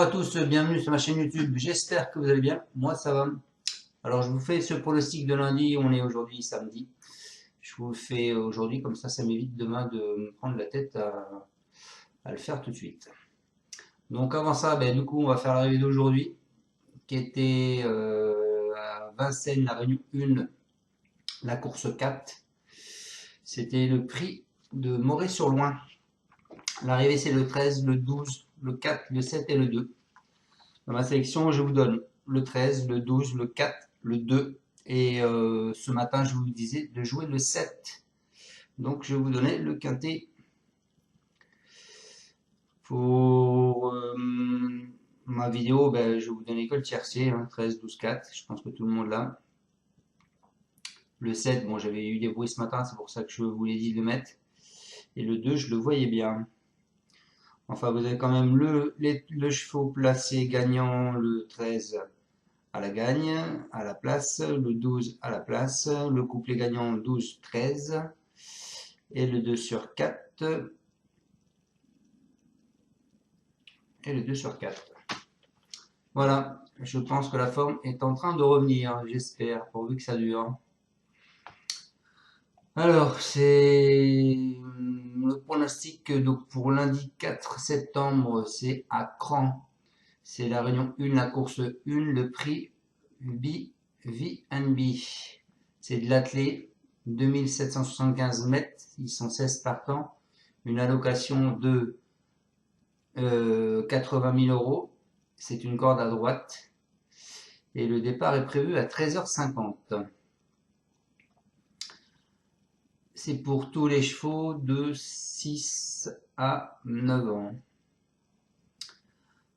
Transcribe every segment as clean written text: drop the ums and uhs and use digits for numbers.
Bonjour à tous, bienvenue sur ma chaîne YouTube. J'espère que vous allez bien. Moi, ça va. Alors, je vous fais ce pronostic de lundi. On est aujourd'hui samedi. Je vous le fais aujourd'hui, comme ça m'évite demain de me prendre la tête à le faire tout de suite. Donc, avant ça, du coup, on va faire l'arrivée d'aujourd'hui, qui était à Vincennes, la Réunion 1, la course 4. C'était le prix de Moret-sur-Loing. L'arrivée, c'est le 13, le 12, le 4, le 7 et le 2. Dans ma sélection, je vous donne le 13, le 12, le 4, le 2. Et ce matin, je vous disais de jouer le 7. Donc, je vais vous donner le quintet. Pour ma vidéo, je vais vous donner que le tiercé, 13, 12, 4. Je pense que tout le monde l'a. Le 7, bon, j'avais eu des bruits ce matin, c'est pour ça que je vous l'ai dit de le mettre. Et le 2, je le voyais bien. Enfin, vous avez quand même le cheval placé gagnant, le 13 à la gagne, à la place, le 12 à la place, le couplet gagnant 12, 13, et le 2 sur 4, et le 2 sur 4. Voilà, je pense que la forme est en train de revenir, j'espère, pourvu que ça dure. Alors, c'est le pronostic donc pour lundi 4 septembre, c'est à Cran. C'est la réunion 1, la course 1, le prix VNB. C'est de l'athlé, 2775 mètres, ils sont 16 partants, une allocation de 80 000 euros, c'est une corde à droite, et le départ est prévu à 13h50. C'est pour tous les chevaux de 6 à 9 ans.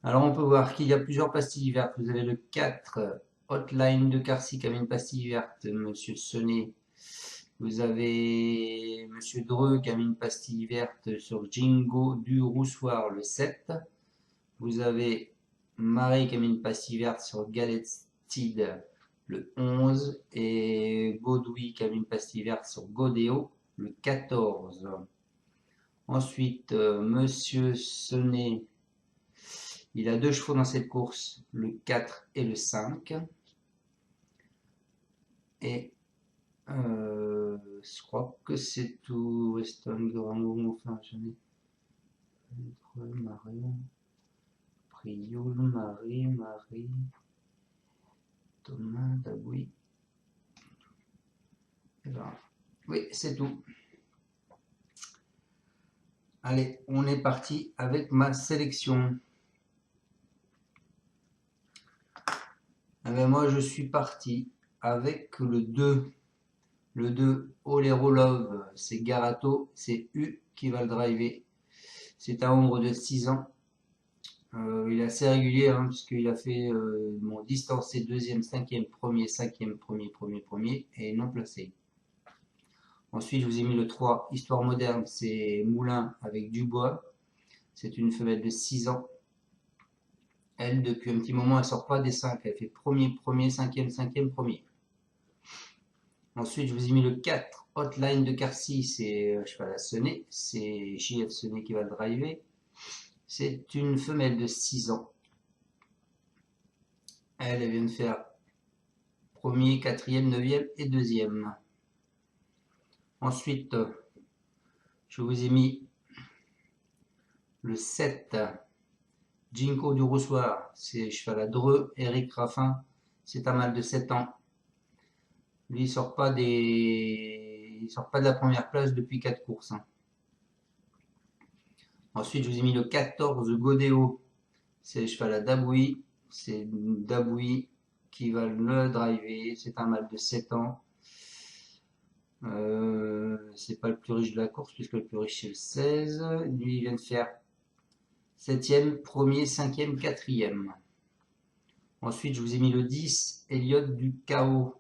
Alors on peut voir qu'il y a plusieurs pastilles vertes. Vous avez le 4 Hotline de Carcy qui avait une pastille verte, Monsieur Sonnet. Vous avez Monsieur Dreux qui a mis une pastille verte sur Jingo du Roussoir le 7. Vous avez Marie qui a mis une pastille verte sur Galestide le 11. Et Baudouin qui a mis une pastille verte sur Godéo le 14. Ensuite, Monsieur Sonnet, il a deux chevaux dans cette course, le 4 et le 5. Et je crois que c'est tout. Weston, Durango, enfin, j'en ai. Marie, Prioul, Marie, Thomas, Daboui. Oui, c'est tout. Allez, on est parti avec ma sélection. Moi, je suis parti avec le 2. Le 2, Olerolov, c'est Garato, c'est U qui va le driver. C'est un ombre de 6 ans. Il est assez régulier, puisqu'il a fait distancé deuxième, cinquième, premier, premier, et non placé. Ensuite, je vous ai mis le 3, Histoire moderne, c'est Moulin avec Dubois. C'est une femelle de 6 ans. Elle, depuis un petit moment, elle sort pas des 5. Elle fait premier, cinquième, premier. Ensuite, je vous ai mis le 4, Hotline de Carcy, c'est cheval à Sonnet, c'est JF Sonnet qui va le driver. C'est une femelle de 6 ans. Elle vient de faire premier, quatrième, neuvième et deuxième. Ensuite, je vous ai mis le 7, Jinko du Roussoir, c'est cheval à Dreux, Eric Raffin, c'est un mâle de 7 ans. Lui, il sort pas de la première place depuis 4 courses. Ensuite, je vous ai mis le 14, Godéo, c'est le cheval à Daboui, c'est Daboui qui va le driver, c'est un mâle de 7 ans. C'est pas le plus riche de la course puisque le plus riche c'est le 16. Lui il vient de faire 7ème, premier, 5ème, 4ème. Ensuite je vous ai mis le 10, Elliot du Chaos.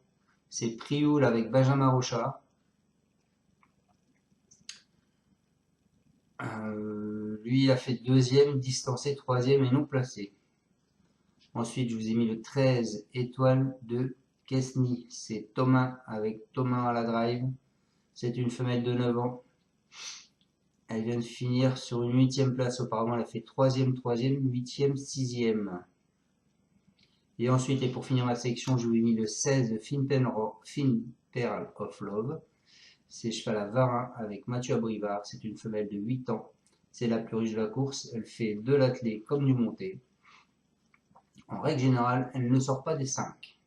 C'est Prioul avec Benjamin Rochard. Lui il a fait deuxième, distancé, troisième et non placé. Ensuite je vous ai mis le 13, Étoile de Kesny. C'est Thomas avec Thomas à la drive. C'est une femelle de 9 ans. Elle vient de finir sur une 8e place. Auparavant, elle a fait 3e, 8e, 6e. Et ensuite, et pour finir ma sélection, je vous ai mis le 16 Fine Pearl of Love. C'est cheval à Varin avec Mathieu Abrivard. C'est une femelle de 8 ans. C'est la plus riche de la course. Elle fait de l'attelé comme du monté. En règle générale, elle ne sort pas des 5.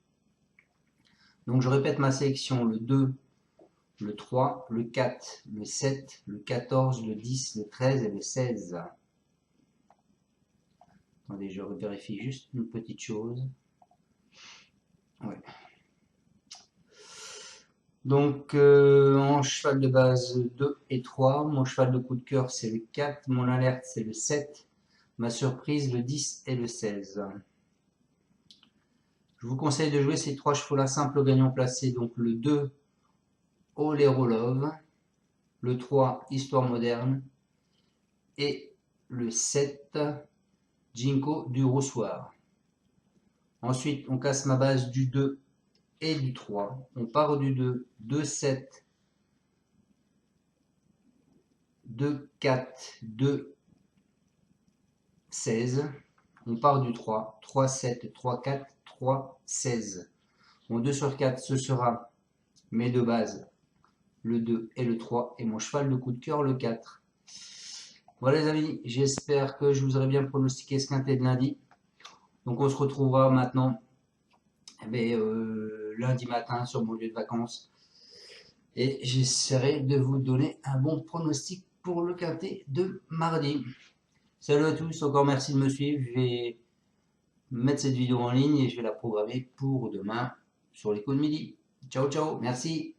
Donc je répète ma sélection, le 2, le 3, le 4, le 7, le 14, le 10, le 13 et le 16. Attendez, je vérifie juste une petite chose. Ouais. Donc en cheval de base 2 et 3, mon cheval de coup de cœur c'est le 4, mon alerte c'est le 7, ma surprise le 10 et le 16. Je vous conseille de jouer ces 3 chevaux-là simples au gagnant placé, donc le 2, Olerolov, le 3, Histoire moderne, et le 7, Jinko du Roussoir. Ensuite, on casse ma base du 2 et du 3. On part du 2, 2, 7, 2, 4, 2, 16. On part du 3, 3, 7, 3, 4, 3, 16. Mon 2 sur 4, ce sera mes deux bases, le 2 et le 3, et mon cheval de coup de cœur, le 4. Voilà les amis, j'espère que je vous aurai bien pronostiqué ce quintet de lundi. Donc on se retrouvera maintenant lundi matin sur mon lieu de vacances. Et j'essaierai de vous donner un bon pronostic pour le quintet de mardi. Salut à tous, encore merci de me suivre. Je vais mettre cette vidéo en ligne et je vais la programmer pour demain sur les coups de midi. Ciao ciao, merci.